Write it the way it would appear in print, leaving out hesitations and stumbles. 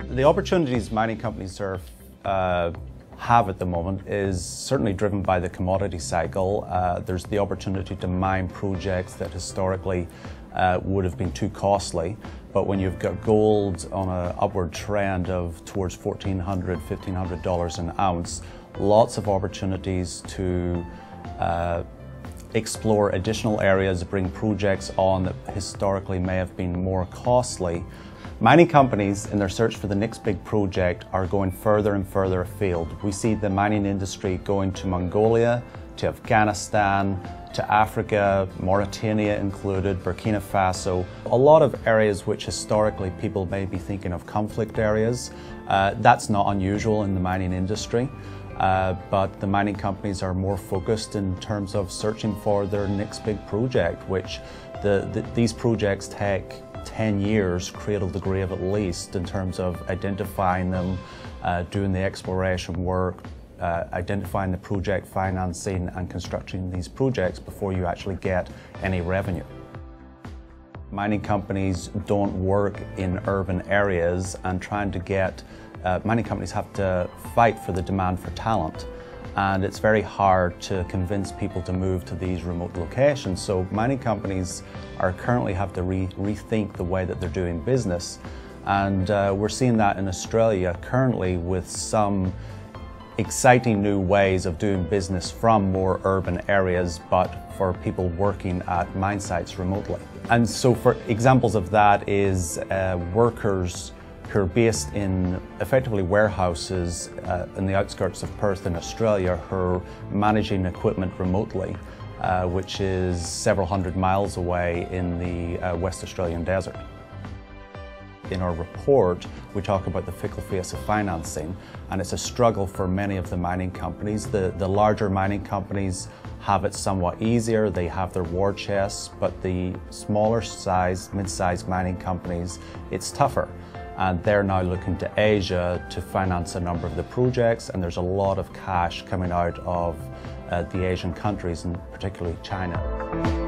The opportunities mining companies have at the moment is certainly driven by the commodity cycle. There's the opportunity to mine projects that historically would have been too costly, but when you've got gold on an upward trend of towards $1,400, $1,500 an ounce, lots of opportunities to explore additional areas, bring projects on that historically may have been more costly. Mining companies, in their search for the next big project, are going further and further afield. We see the mining industry going to Mongolia, to Afghanistan, to Africa, Mauritania included, Burkina Faso. A lot of areas which historically people may be thinking of conflict areas. That's not unusual in the mining industry, but the mining companies are more focused in terms of searching for their next big project, which these projects take 10 years, cradle to grave at least, in terms of identifying them, doing the exploration work, identifying the project financing and constructing these projects before you actually get any revenue. Mining companies don't work in urban areas, and mining companies have to fight for the demand for talent. And it's very hard to convince people to move to these remote locations. So mining companies currently have to rethink the way that they're doing business. And we're seeing that in Australia currently with some exciting new ways of doing business from more urban areas, but for people working at mine sites remotely. And so for examples of that is workers who are based in effectively warehouses in the outskirts of Perth in Australia, who are managing equipment remotely, which is several hundred miles away in the West Australian desert. In our report, we talk about the fickle face of financing, and it's a struggle for many of the mining companies. The larger mining companies have it somewhat easier, they have their war chests, but the smaller size, mid-sized mining companies, it's tougher. And they're now looking to Asia to finance a number of the projects, and there's a lot of cash coming out of the Asian countries, and particularly China.